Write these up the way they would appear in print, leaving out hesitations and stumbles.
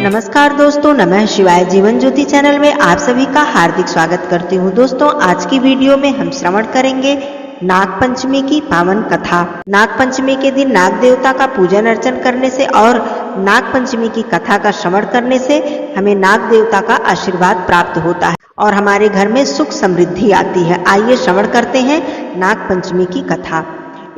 नमस्कार दोस्तों, नमः शिवाय। जीवन ज्योति चैनल में आप सभी का हार्दिक स्वागत करती हूँ। दोस्तों, आज की वीडियो में हम श्रवण करेंगे नाग पंचमी की पावन कथा। नाग पंचमी के दिन नाग देवता का पूजन अर्चन करने से और नाग पंचमी की कथा का श्रवण करने से हमें नाग देवता का आशीर्वाद प्राप्त होता है और हमारे घर में सुख समृद्धि आती है। आइए श्रवण करते हैं नाग पंचमी की कथा।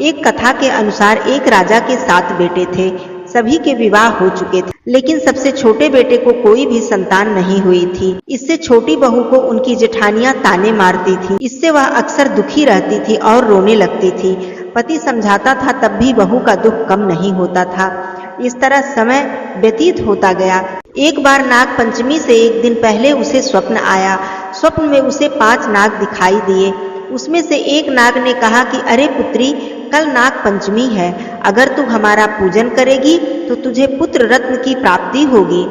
एक कथा के अनुसार एक राजा के 7 बेटे थे। सभी के विवाह हो चुके थे, लेकिन सबसे छोटे बेटे को कोई भी संतान नहीं हुई थी। इससे छोटी बहू को उनकी जेठानियां ताने मारती थी। इससे वह अक्सर दुखी रहती थी और रोने लगती थी। पति समझाता था, तब भी बहू का दुख कम नहीं होता था। इस तरह समय व्यतीत होता गया। एक बार नाग पंचमी से एक दिन पहले उसे स्वप्न आया। स्वप्न में उसे 5 नाग दिखाई दिए। उसमें से एक नाग ने कहा कि अरे पुत्री, कल नाग पंचमी है। अगर तू हमारा पूजन करेगी तो तुझे पुत्र रत्न की प्राप्ति होगी।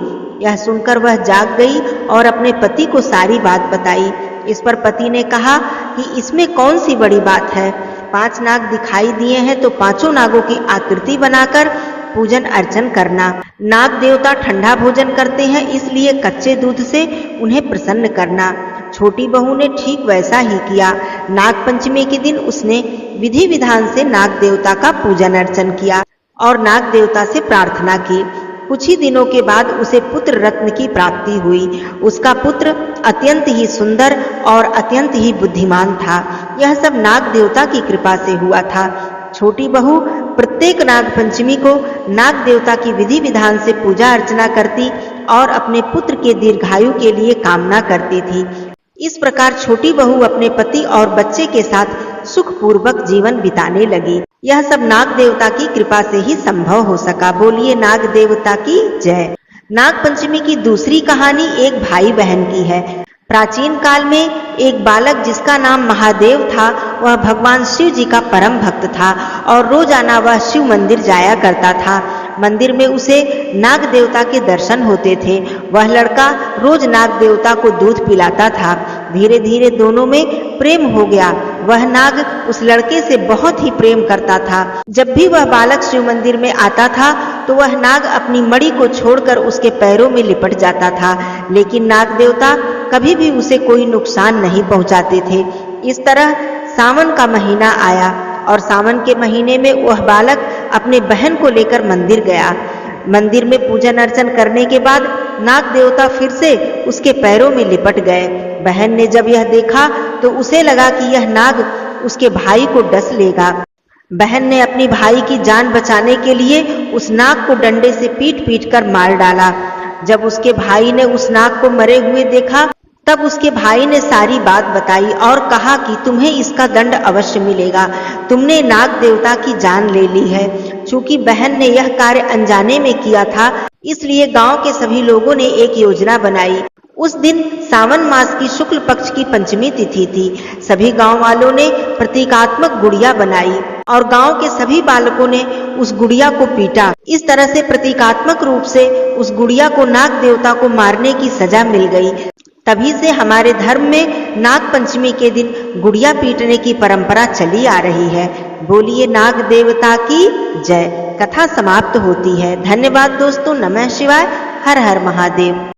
यह सुनकर वह जाग गई और अपने पति को सारी बात बताई। इस पर पति ने कहा कि इसमें कौन सी बड़ी बात है। 5 नाग दिखाई दिए हैं तो 5 नागों की आकृति बनाकर पूजन अर्चन करना। नाग देवता ठंडा भोजन करते हैं, इसलिए कच्चे दूध से उन्हें प्रसन्न करना। छोटी बहू ने ठीक वैसा ही किया। नाग पंचमी के दिन उसने विधि विधान से नाग देवता का पूजन अर्चन किया और नाग देवता से प्रार्थना की। कुछ ही दिनों के बाद उसे पुत्र रत्न की प्राप्ति हुई। उसका पुत्र अत्यंत ही सुंदर और अत्यंत ही बुद्धिमान था। यह सब नाग देवता की कृपा से हुआ था। छोटी बहू प्रत्येक नाग पंचमी को नाग देवता की विधि विधान से पूजा अर्चना करती और अपने पुत्र के दीर्घायु के लिए कामना करती थी। इस प्रकार छोटी बहू अपने पति और बच्चे के साथ सुखपूर्वक जीवन बिताने लगी। यह सब नाग देवता की कृपा से ही संभव हो सका। बोलिए नाग देवता की जय। नाग पंचमी की दूसरी कहानी एक भाई बहन की है। प्राचीन काल में एक बालक जिसका नाम महादेव था, वह भगवान शिव जी का परम भक्त था और रोजाना वह शिव मंदिर जाया करता था। मंदिर में उसे नाग देवता के दर्शन होते थे। वह लड़का रोज नाग देवता को दूध पिलाता था। धीरे धीरे दोनों में प्रेम हो गया। वह नाग उस लड़के से बहुत ही प्रेम करता था। जब भी वह बालक शिव मंदिर में आता था तो वह नाग अपनी मणि को छोड़कर उसके पैरों में लिपट जाता था, लेकिन नाग देवता कभी भी उसे कोई नुकसान नहीं पहुंचाते थे। इस तरह सावन का महीना आया और सावन के महीने में वह बालक अपने बहन को लेकर मंदिर गया। मंदिर में पूजन अर्चन करने के बाद नाग देवता फिर से उसके पैरों में लिपट गए। बहन ने जब यह देखा तो उसे लगा कि यह नाग उसके भाई को डस लेगा। बहन ने अपनी भाई की जान बचाने के लिए उस नाग को डंडे से पीट पीट कर मार डाला। जब उसके भाई ने उस नाग को मरे हुए देखा तब उसके भाई ने सारी बात बताई और कहा कि तुम्हें इसका दंड अवश्य मिलेगा। तुमने नाग देवता की जान ले ली है। चूंकि बहन ने यह कार्य अनजाने में किया था, इसलिए गांव के सभी लोगों ने एक योजना बनाई। उस दिन सावन मास की शुक्ल पक्ष की पंचमी तिथि थी। सभी गांव वालों ने प्रतीकात्मक गुड़िया बनाई और गांव के सभी बालकों ने उस गुड़िया को पीटा। इस तरह से प्रतीकात्मक रूप से उस गुड़िया को नाग देवता को मारने की सजा मिल गई। तभी से हमारे धर्म में नाग पंचमी के दिन गुड़िया पीटने की परंपरा चली आ रही है। बोलिए नाग देवता की जय। कथा समाप्त होती है। धन्यवाद दोस्तों। नमः शिवाय। हर हर महादेव।